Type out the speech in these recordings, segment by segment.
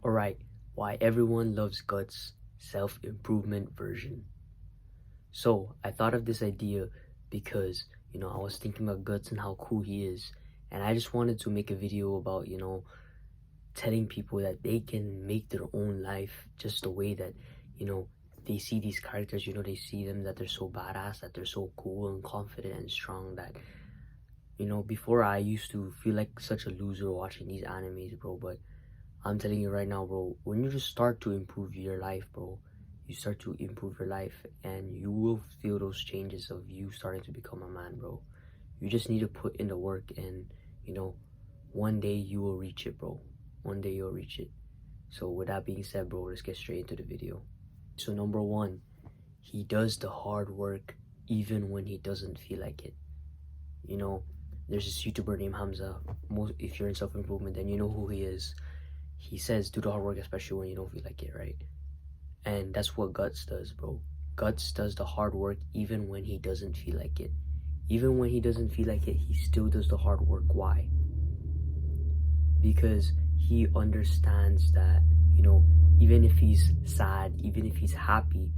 Alright, why everyone loves Guts self-improvement version. So I thought of this idea because, I was thinking about Guts and how cool he is. And I just wanted to make a video about, telling people that they can make their own life just the way that, you know, they see these characters, they see them that they're so badass, that they're so cool and confident and strong that, before I used to feel like such a loser watching these animes, bro, but I'm telling you right now, bro, when you just start to improve your life, bro, you start to improve your life and you will feel those changes of you starting to become a man, bro. You just need to put in the work and, you know, one day you will reach it, bro. One day you'll reach it. So with that being said, bro, let's get straight into the video. So number one, he does the hard work even when he doesn't feel like it. You know, there's this YouTuber named Hamza. If you're in self-improvement, then you know who he is. He says do the hard work especially when you don't feel like it, right? And that's what Guts does, bro. Guts does the hard work even when he doesn't feel like it. Even when he doesn't feel like it, he still does the hard work. Why? Because he understands that, even if he's sad, even if he's happy,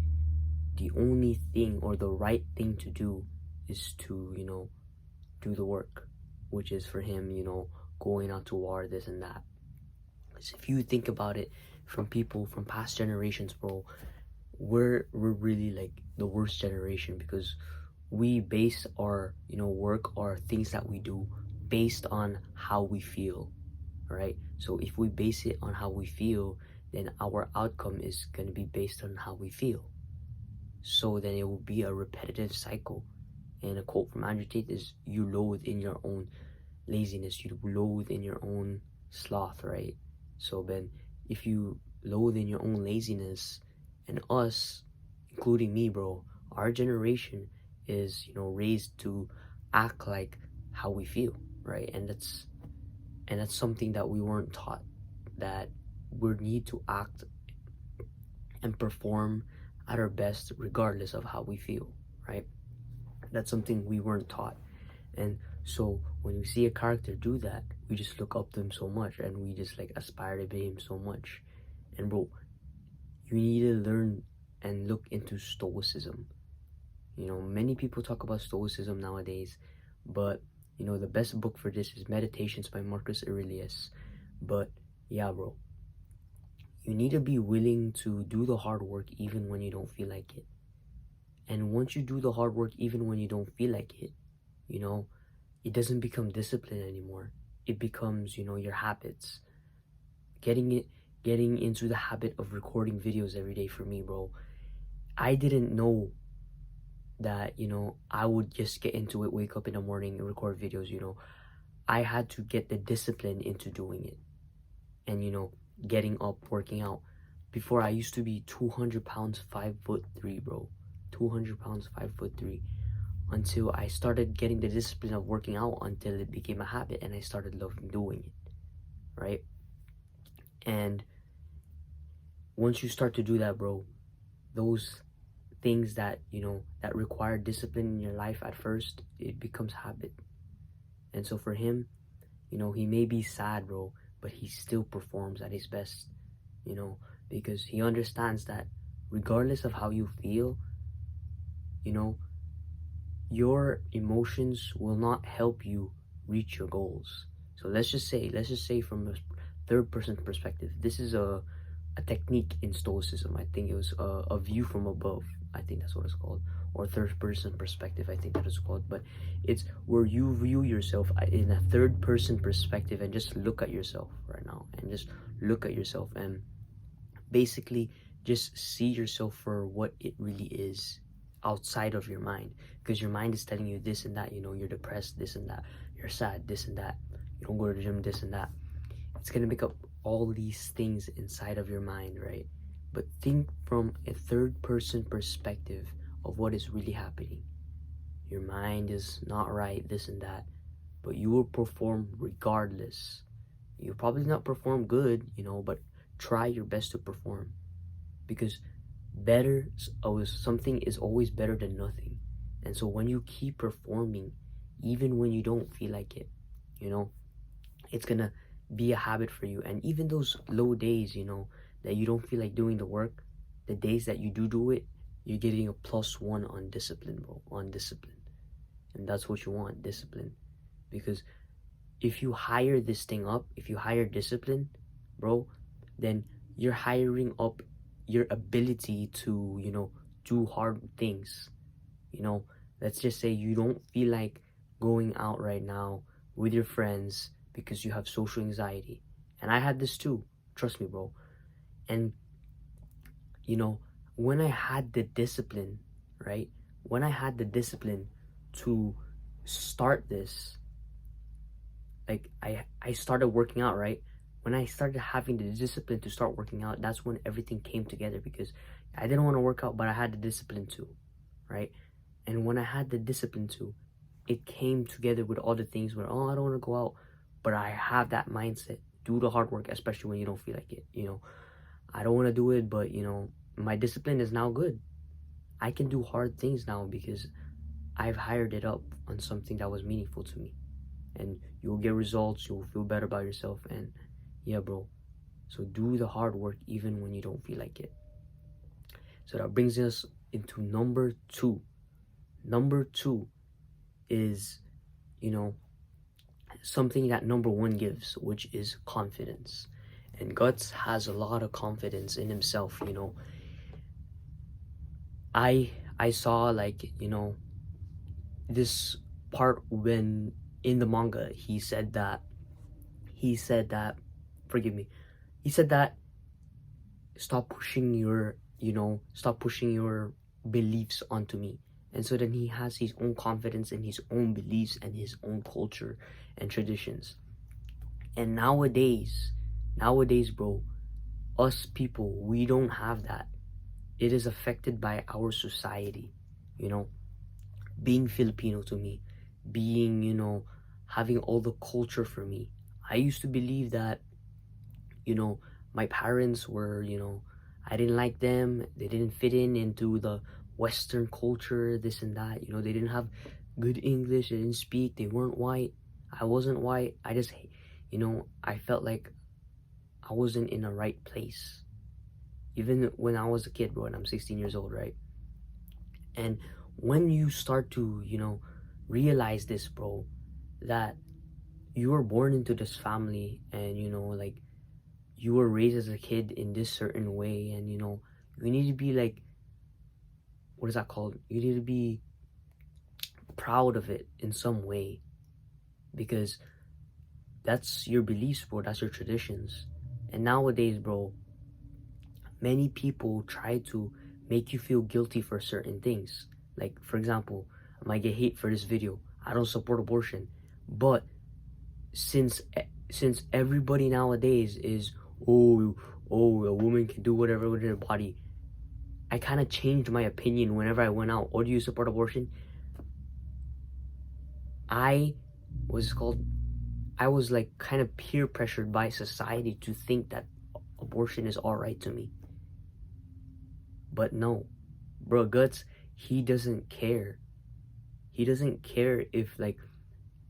the only thing or the right thing to do is to, do the work, which is for him, going out to war, this and that. Because if you think about it, from people from past generations, bro, we're really like the worst generation because we base our work or things that we do based on how we feel, right? So if we base it on how we feel, then our outcome is going to be based on how we feel. So then it will be a repetitive cycle. And a quote from Andrew Tate is, you loathe in your own laziness, you loathe in your own sloth, right? So then if you loathe in your own laziness, and us, including me, bro, our generation is, raised to act like how we feel, right? And that's something that we weren't taught, that we need to act and perform at our best regardless of how we feel, right? That's something we weren't taught. And so when we see a character do that, we just look up to him so much and we just like aspire to be him so much. And bro, you need to learn and look into stoicism. Many people talk about stoicism nowadays, but the best book for this is Meditations by Marcus Aurelius. But yeah, bro, you need to be willing to do the hard work even when you don't feel like it. And once you do the hard work even when you don't feel like it, it doesn't become discipline anymore. It becomes, your habits. Getting into the habit of recording videos every day for me, bro. I didn't know that, I would just get into it, wake up in the morning and record videos, I had to get the discipline into doing it. And, getting up, working out. Before I used to be 200 pounds, 5'3", bro. 200 pounds, 5'3", until I started getting the discipline of working out until it became a habit and I started loving doing it, right? And once you start to do that, bro, those things that, that require discipline in your life at first, it becomes habit. And so for him, he may be sad, bro, but he still performs at his best, because he understands that regardless of how you feel, your emotions will not help you reach your goals. So let's just say from a third person perspective, this is a technique in stoicism. I think it was a view from above. I think that's what it's called, or third person perspective. I think that is called. But it's where you view yourself in a third person perspective and just look at yourself right now and just look at yourself and basically just see yourself for what it really is outside of your mind, because your mind is telling you this and that, you're depressed, this and that, you're sad, this and that, you don't go to the gym, this and that. It's gonna make up all these things inside of your mind, right? But think from a third person perspective of what is really happening. Your mind is not right, this and that, but you will perform regardless. You'll probably not perform good, but try your best to perform, because something is always better than nothing. And so when you keep performing even when you don't feel like it, it's gonna be a habit for you. And even those low days, you know, that you don't feel like doing the work, the days that you do it, you're getting a +1 on discipline, bro, on discipline. And that's what you want, discipline. Because if you hire this thing up, if you hire discipline, bro, then you're hiring up your ability to, you know, do hard things. You know, let's just say you don't feel like going out right now with your friends because you have social anxiety. And I had this too, trust me, bro. And, you know, when I had the discipline, right? When I had the discipline to start this, like I started working out, right? When I started having the discipline to start working out, that's when everything came together, because I didn't want to work out, but I had the discipline to, right? And when I had the discipline to, it came together with all the things where, oh, I don't want to go out, but I have that mindset. Do the hard work, especially when you don't feel like it. You know, I don't want to do it, but you know, my discipline is now good. I can do hard things now because I've hired it up on something that was meaningful to me. And you'll get results, you'll feel better about yourself. And yeah, bro, so do the hard work even when you don't feel like it. So that brings us into number 2. Number 2 is, you know, something that number 1 gives, which is confidence. And Guts has a lot of confidence in himself. You know, I saw, like, you know, this part when in the manga he said that forgive me, he said that stop pushing your beliefs onto me. And so then he has his own confidence in his own beliefs and his own culture and traditions. And nowadays, bro, us people, we don't have that. It is affected by our society. You know, being Filipino to me, being, you know, having all the culture for me. I used to believe that, you know, my parents were, you know, I didn't like them. They didn't fit in into the Western culture, this and that. You know, they didn't have good English. They didn't speak. They weren't white. I wasn't white. I just, you know, I felt like I wasn't in the right place. Even when I was a kid, bro, and I'm 16 years old, right? And when you start to, you know, realize this, bro, that you were born into this family and, you know, like, you were raised as a kid in this certain way, and, you know, you need to be like, what is that called? You need to be proud of it in some way, because that's your beliefs, bro. That's your traditions. And nowadays, bro, many people try to make you feel guilty for certain things. Like, for example, I might get hate for this video. I don't support abortion. But since everybody nowadays is, oh, a woman can do whatever with her body, I kind of changed my opinion whenever I went out. Or do you support abortion? I was like kind of peer pressured by society to think that abortion is all right to me. But no, bro, Guts, he doesn't care. He doesn't care if, like,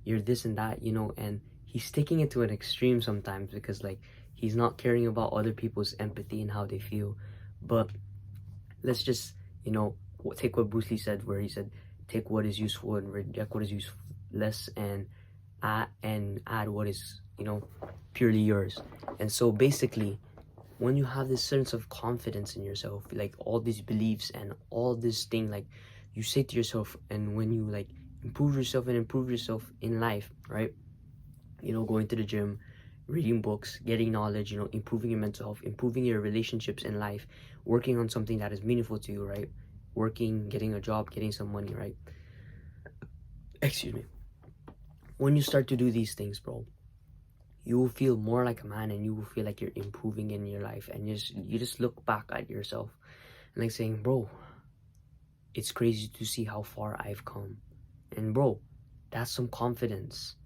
you're this and that, you know, and he's taking it to an extreme sometimes, because, like, he's not caring about other people's empathy and how they feel. But let's just, you know, take what Bruce Lee said, where he said, take what is useful and reject what is useless, and add what is, you know, purely yours. And so basically, when you have this sense of confidence in yourself, like all these beliefs and all this thing, like, you say to yourself, and when you, like, improve yourself in life, right? You know, going to the gym, reading books, getting knowledge, you know, improving your mental health, improving your relationships in life, working on something that is meaningful to you, right? Working, getting a job, getting some money, right? Excuse me. When you start to do these things, bro, you will feel more like a man, and you will feel like you're improving in your life, and you just look back at yourself and, like, saying, bro, it's crazy to see how far I've come. And bro, that's some confidence.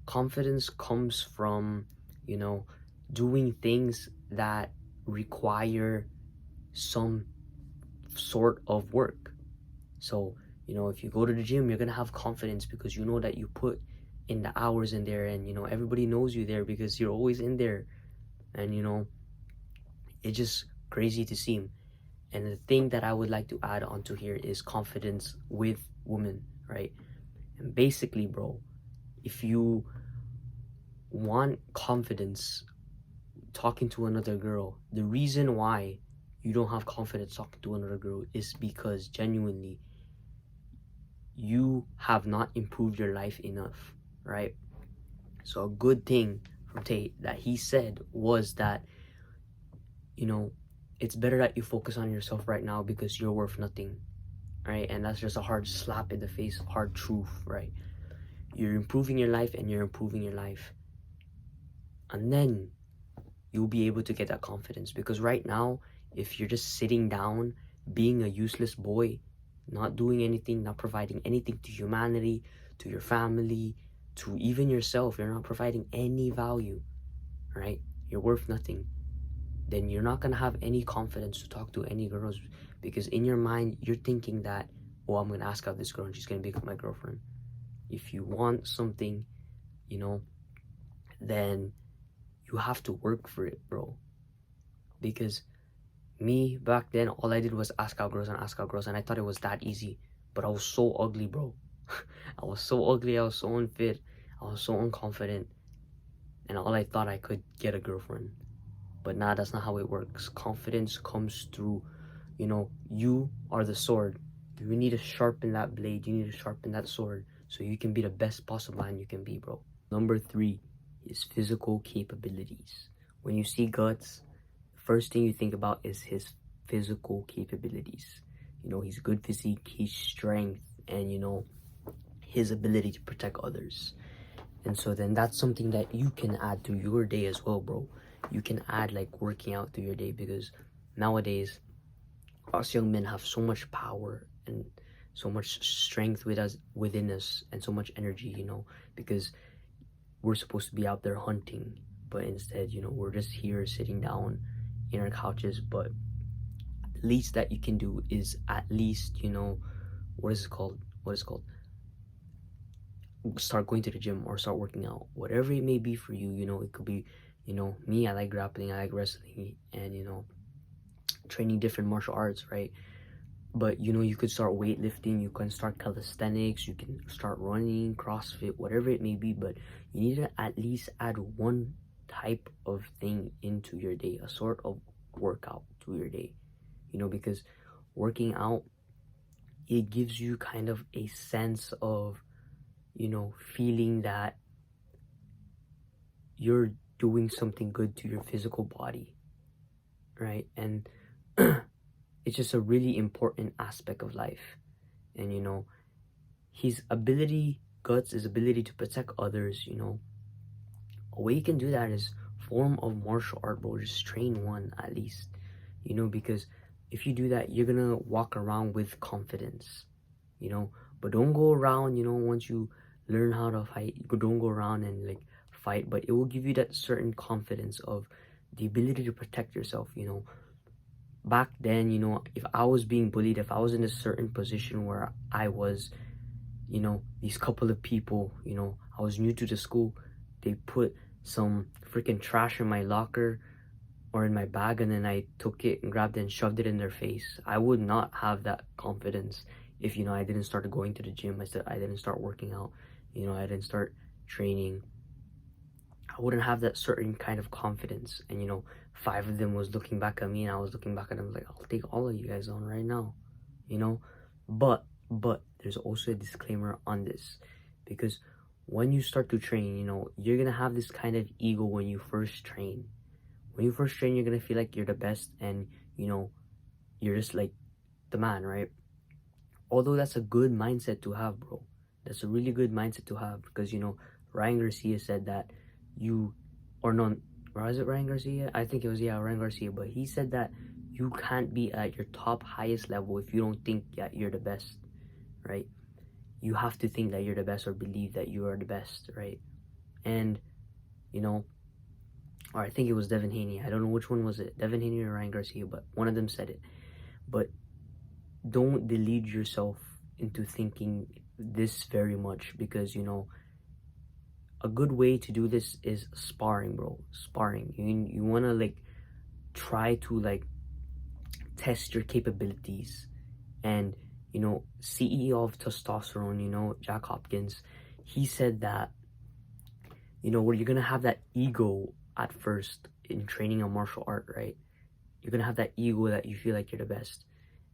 Confidence comes from, you know, doing things that require some sort of work. So, you know, if you go to the gym, you're gonna have confidence because you know that you put in the hours in there, and everybody knows you there because you're always in there. And it's just crazy to see him. And the thing that I would like to add onto here is confidence with women, right? And basically, bro, if you want confidence talking to another girl, the reason why you don't have confidence talking to another girl is because genuinely you have not improved your life enough, right? So a good thing from Tate that he said was that, it's better that you focus on yourself right now because you're worth nothing, right? And that's just a hard slap in the face, hard truth, right? You're improving your life and you're improving your life. And then you'll be able to get that confidence, because right now, if you're just sitting down, being a useless boy, not doing anything, not providing anything to humanity, to your family, to even yourself, you're not providing any value, right? You're worth nothing. Then you're not gonna have any confidence to talk to any girls, because in your mind, you're thinking that, oh, I'm gonna ask out this girl and she's gonna become my girlfriend. If you want something, then you have to work for it, bro. Because me, back then, all I did was ask out girls, and I thought it was that easy. But I was so ugly, bro. I was so ugly, I was so unfit, I was so unconfident. And all I thought I could get a girlfriend. But nah, that's not how it works. Confidence comes through, you are the sword. You need to sharpen that blade, you need to sharpen that sword so you can be the best possible man you can be, bro. Number 3 is physical capabilities. When you see Guts, first thing you think about is his physical capabilities. He's good physique, he's strength, and his ability to protect others. And so then that's something that you can add to your day as well, bro. You can add like working out to your day, because nowadays us young men have so much power and so much strength within us, and so much energy, because we're supposed to be out there hunting, but instead, we're just here sitting down in our couches. But the least that you can do is at least, what is it called? Start going to the gym or start working out, whatever it may be for you. It could be, me, I like grappling, I like wrestling, and training different martial arts, right? But you could start weightlifting, you can start calisthenics, you can start running, CrossFit, whatever it may be. But you need to at least add one type of thing into your day, a sort of workout to your day, because working out, it gives you kind of a sense of feeling that you're doing something good to your physical body, right? And it's just a really important aspect of life. And his ability, Guts, his ability to protect others, a way you can do that is form of martial art, bro. Just train one at least, because if you do that, you're gonna walk around with confidence, but don't go around, once you learn how to fight, don't go around and like fight, but it will give you that certain confidence of the ability to protect yourself. Back then, if I was being bullied, if I was in a certain position where I was, these couple of people, I was new to the school, they put some freaking trash in my locker or in my bag, and then I took it and grabbed it and shoved it in their face. I would not have that confidence if I didn't start going to the gym. I didn't start working out, I didn't start training. I wouldn't have that certain kind of confidence. And 5 of them was looking back at me, and I was looking back at them like, I'll take all of you guys on right now, but there's also a disclaimer on this, because when you start to train, you're gonna have this kind of ego when you first train. When you first train, you're gonna feel like you're the best, and you're just like the man, right? Although that's a good mindset to have, bro. That's a really good mindset to have, because Ryan Garcia said that was it Ryan Garcia? I think it was, Ryan Garcia. But he said that you can't be at your top highest level if you don't think that you're the best, right? You have to think that you're the best, or believe that you are the best, right? And or I think it was Devin Haney. I don't know which one was it, Devin Haney or Ryan Garcia, but one of them said it. But don't delude yourself into thinking this very much, because a good way to do this is sparring, bro. Sparring. You want to like try to like test your capabilities. And you know, CEO of testosterone, you know, Jack Hopkins, he said that, you know, where you're gonna have that ego at first in training a martial art, right? You're gonna have that ego that you feel like you're the best,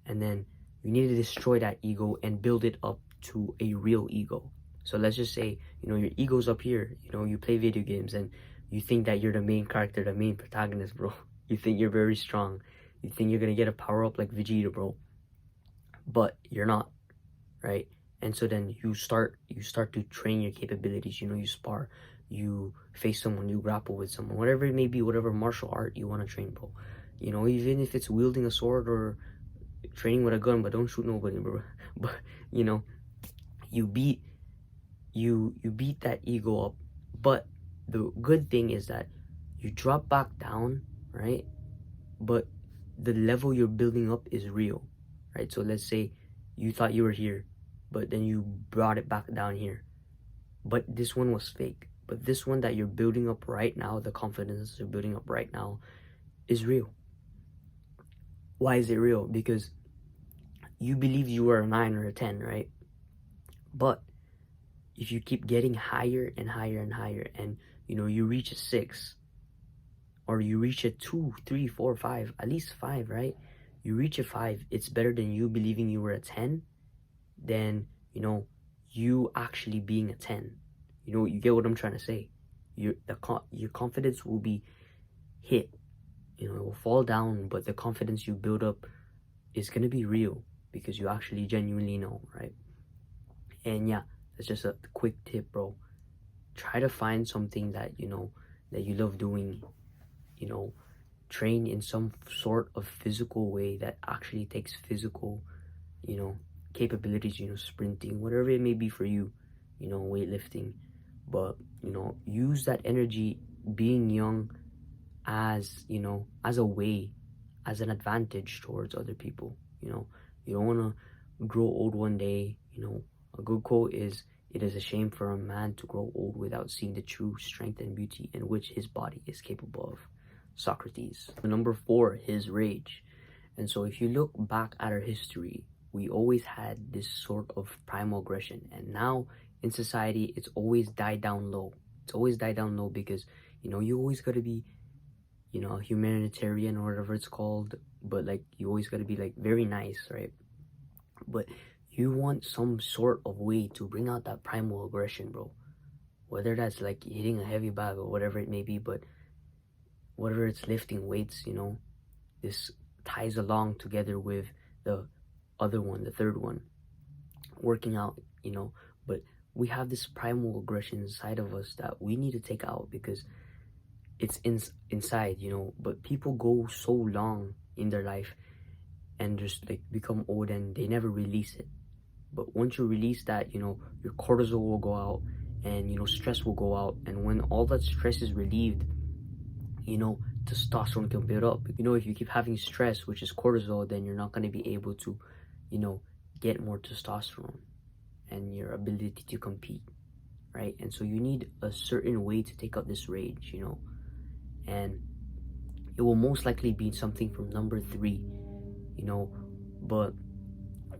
and then you need to destroy that ego and build it up to a real ego. So let's just say, you know, your ego's up here. You know, you play video games and you think that you're the main character, the main protagonist, bro. You think you're very strong. You think you're gonna get a power up like Vegeta, bro. But you're not, right? And so then you start to train your capabilities. You know, you spar, you face someone, you grapple with someone, whatever it may be, whatever martial art you want to train, bro. You know, even if it's wielding a sword or training with a gun, but don't shoot nobody, bro. But you know, you beat that ego up. But the good thing is that you drop back down, right? But the level you're building up is real, right? So let's say you thought you were here, but then you brought it back down here. But this one was fake. But this one that you're building up right now, the confidence you're building up right now, is real. Why is it real? Because you believe you were a 9 or a 10, right? But if you keep getting higher and higher and higher, and you know, you reach a 6, or you reach a 2, 3, 4, 5, at least 5, right? You reach a 5, it's better than you believing you were a 10 than, you know, you actually being a 10. You know, you get what I'm trying to say. Your confidence will be hit. You know, it will fall down, but the confidence you build up is gonna be real because you actually genuinely know, right? And yeah, that's just a quick tip, bro. Try to find something that you know that you love doing. You know, train in some sort of physical way that actually takes physical, you know, capabilities. You know, sprinting, whatever it may be for you. You know, weightlifting. But you know, use that energy being young as, you know, as a way, as an advantage towards other people. You know, you don't want to grow old one day. You know, a good quote is, "It is a shame for a man to grow old without seeing the true strength and beauty in which his body is capable of." Socrates. Number 4, his rage. And so if you look back at our history, we always had this sort of primal aggression, and now in society it's always died down low. It's always died down low because, you know, you always got to be, you know, a humanitarian or whatever it's called, but like you always got to be like very nice, right? But you want some sort of way to bring out that primal aggression, bro. Whether that's like hitting a heavy bag or whatever it may be, but whatever it's lifting weights, you know, this ties along together with the other one, the third one, working out, you know. But we have this primal aggression inside of us that we need to take out because it's inside, you know. But people go so long in their life and just like become old and they never release it. But once you release that, you know, your cortisol will go out and, you know, stress will go out. And when all that stress is relieved, you know, testosterone can build up. You know, if you keep having stress, which is cortisol, then you're not going to be able to, you know, get more testosterone and your ability to compete, right? And so you need a certain way to take out this rage, you know, and it will most likely be something from number 3, you know. But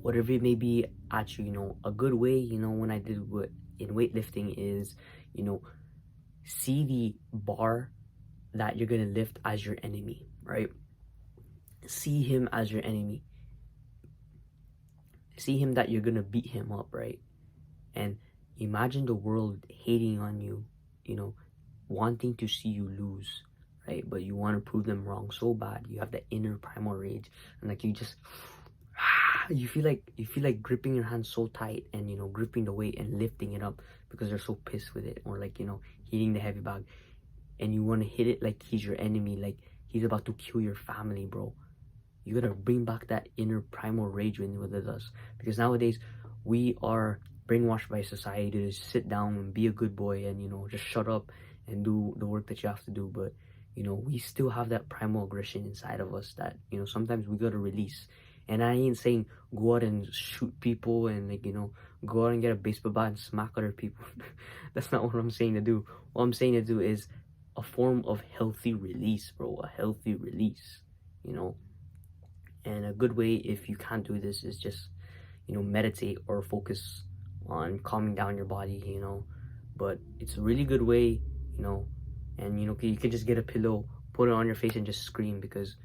whatever it may be at you, you know, a good way, you know, when I did what in weightlifting is, you know, see the bar that you're gonna lift as your enemy, right? See him as your enemy. See him that you're gonna beat him up, right? And imagine the world hating on you, you know, wanting to see you lose, right? But you want to prove them wrong so bad. You have that inner primal rage, and like you just you feel like gripping your hand so tight and, you know, gripping the weight and lifting it up because they're so pissed with it, or like, you know, hitting the heavy bag. And you want to hit it like he's your enemy, like he's about to kill your family, bro. You gotta bring back that inner primal rage within us, because nowadays we are brainwashed by society to just sit down and be a good boy and, you know, just shut up and do the work that you have to do. But, you know, we still have that primal aggression inside of us that, you know, sometimes we gotta release. And I ain't saying go out and shoot people and, like, go out and get a baseball bat and smack other people. That's not what I'm saying to do. What I'm saying to do is a form of healthy release, bro. A healthy release, you know. And a good way, if you can't do this, is just, meditate or focus on calming down your body, But it's a really good way, you know, and you can just get a pillow, put it on your face, and just scream, because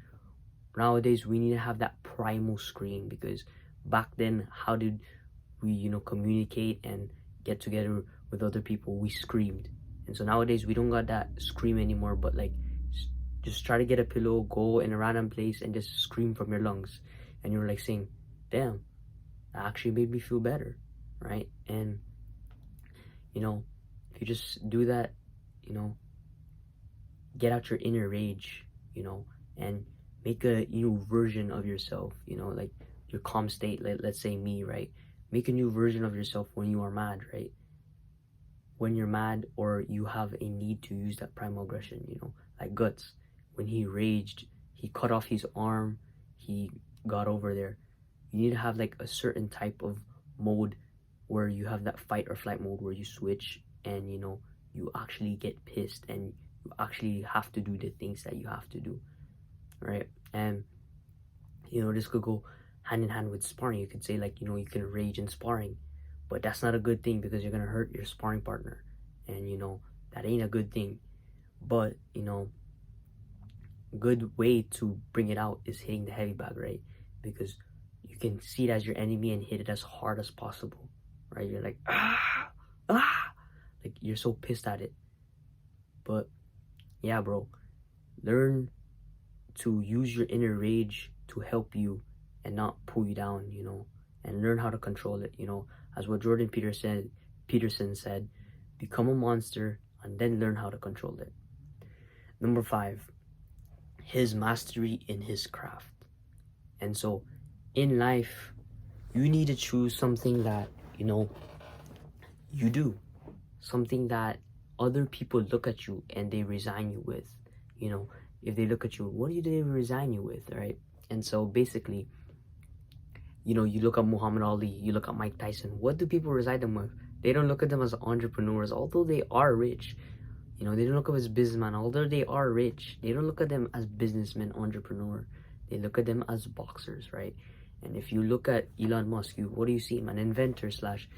nowadays we need to have that primal scream. Because back then, how did we, communicate and get together with other people? We screamed. And so nowadays we don't got that scream anymore, but like, just try to get a pillow, go in a random place, and just scream from your lungs. And you're like saying, damn, that actually made me feel better, right? And if you just do that, you know get out your inner rage, and make a new version of yourself, like your calm state. Let's say me, right? Make a new version of yourself when you are mad, right? When you're mad, or you have a need to use that primal aggression, like Guts. When he raged, he cut off his arm, he got over there. You need to have like a certain type of mode where you have that fight or flight mode, where you switch, and you actually get pissed, and you actually have to do the things that you have to do, right? And this could go hand in hand with sparring. You could say, like, you can rage in sparring, but that's not a good thing, because you're gonna hurt your sparring partner, and that ain't a good thing. But good way to bring it out is hitting the heavy bag, right? Because you can see it as your enemy and hit it as hard as possible, right? You're like, like you're so pissed at it. But yeah, bro, learn to use your inner rage to help you and not pull you down, and learn how to control it, as what Jordan Peterson said, become a monster and then learn how to control it. Number 5, his mastery in his craft. And so in life, you need to choose something that, you do, something that other people look at you and they resign you with. If they look at you, what do they resign you with, right? And so basically, you look at Muhammad Ali, you look at Mike Tyson. What do people resign them with? They don't look at them as entrepreneurs, although they are rich. They don't look at them as businessmen, although they are rich. They don't look at them as businessmen, entrepreneur. They look at them as boxers, right? And if you look at Elon Musk, what do you see him? An inventor slash,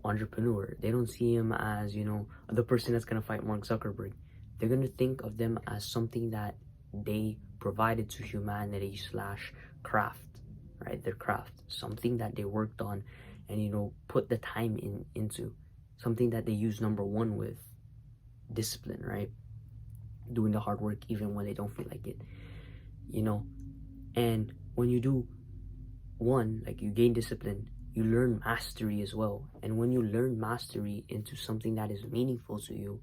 entrepreneur. They don't see him as, the person that's gonna fight Mark Zuckerberg. They're gonna think of them as something that they provided to humanity slash craft, right? Their craft, something that they worked on and put the time into, something that they use number 1 with, discipline, right? Doing the hard work even when they don't feel like it, and when you do one, like, you gain discipline, you learn mastery as well. And when you learn mastery into something that is meaningful to you,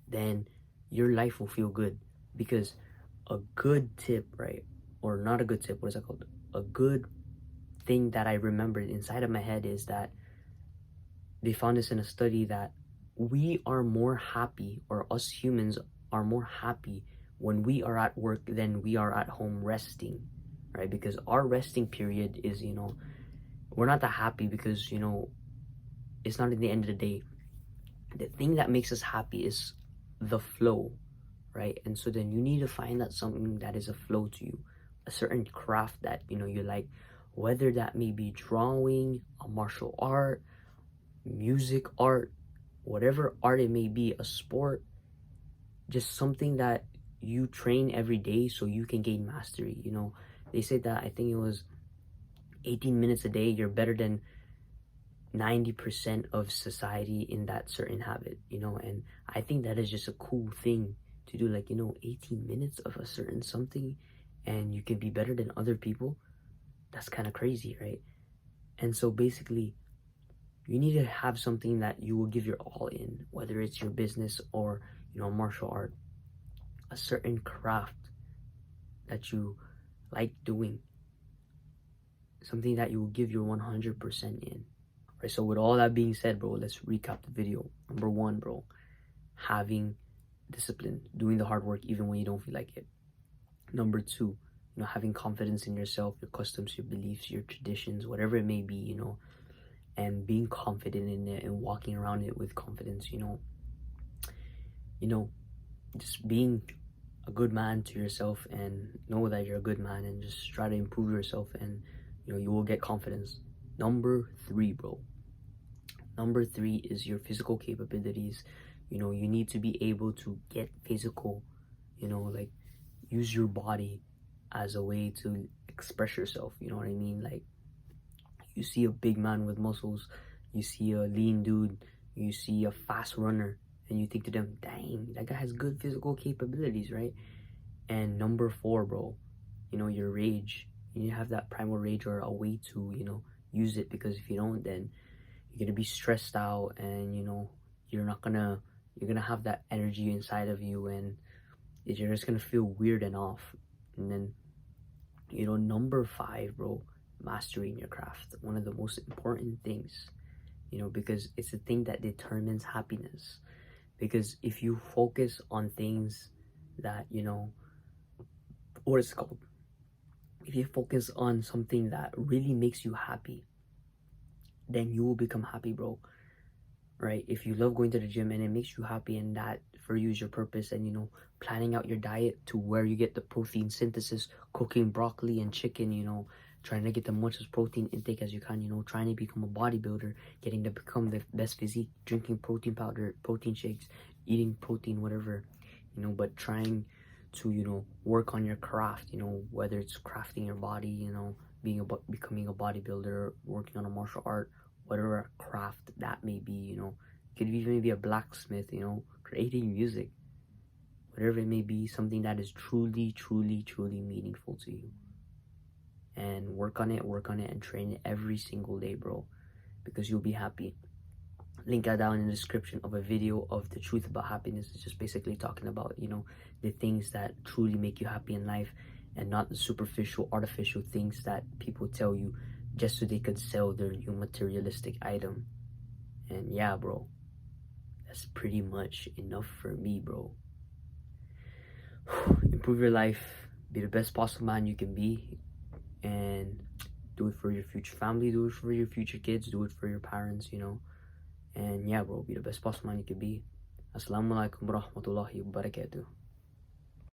then your life will feel good. Because a good tip, right? Or not a good tip, what is that called? A good thing that I remembered inside of my head is that they found this in a study, that we are more happy, or us humans are more happy when we are at work than we are at home resting, right? Because our resting period is, we're not that happy because, it's not at the end of the day. The thing that makes us happy is the flow, right? And so then you need to find that something that is a flow to you, a certain craft that, you like, whether that may be drawing, a martial art, music, art, whatever art it may be, a sport, just something that you train every day so you can gain mastery. They said that, I think it was 18 minutes a day, you're better than 90% of society in that certain habit, and I think that is just a cool thing to do, like, 18 minutes of a certain something and you can be better than other people. That's kind of crazy, right? And so basically, you need to have something that you will give your all in, whether it's your business or, martial art, a certain craft that you like doing, something that you will give your 100% in. Right, so with all that being said, bro, let's recap the video. Number 1, bro, having discipline, doing the hard work even when you don't feel like it. Number 2, you know, having confidence in yourself, your customs, your beliefs, your traditions, whatever it may be, you know, and being confident in it and walking around it with confidence, you know, just being a good man to yourself and know that you're a good man and just try to improve yourself, and you know, you will get confidence. Number three, bro. Number three is your physical capabilities. You know, you need to be able to get physical, you know, like use your body as a way to express yourself. You know what I mean? Like, you see a big man with muscles, you see a lean dude, you see a fast runner, and you think to them, dang, that guy has good physical capabilities, right? And number four, bro, you know, your rage. You need to have that primal rage or a way to, you know, use it, because if you don't, then you're gonna be stressed out, and you know, you're gonna have that energy inside of you, and you're just gonna feel weird and off. And then, you know, number five, bro, mastering your craft. One of the most important things, you know, because it's the thing that determines happiness. Because if you focus on things that, you know, what it's called, if you focus on something that really makes you happy, then you will become happy, bro. Right? If you love going to the gym and it makes you happy, and that for you is your purpose, and you know, planning out your diet to where you get the protein synthesis, cooking broccoli and chicken, you know, trying to get the much as protein intake as you can, you know, trying to become a bodybuilder, getting to become the best physique, drinking protein powder, protein shakes, eating protein, whatever, you know, but trying to, you know, work on your craft, you know, whether it's crafting your body, you know, becoming a bodybuilder, working on a martial art, whatever craft that may be, you know. Could even be a blacksmith, you know, creating music, whatever it may be, something that is truly, truly, truly meaningful to you. And work on it, and train it every single day, bro, because you'll be happy. Link that down in the description of a video of the truth about happiness. It's just basically talking about, you know, the things that truly make you happy in life, and not the superficial, artificial things that people tell you just so they can sell their new materialistic item. And yeah, bro, that's pretty much enough for me, bro. Improve your life, be the best possible man you can be, and do it for your future family, do it for your future kids, do it for your parents, you know. And yeah, bro, be the best possible man you can be. Assalamu alaikum warahmatullahi wabarakatuh.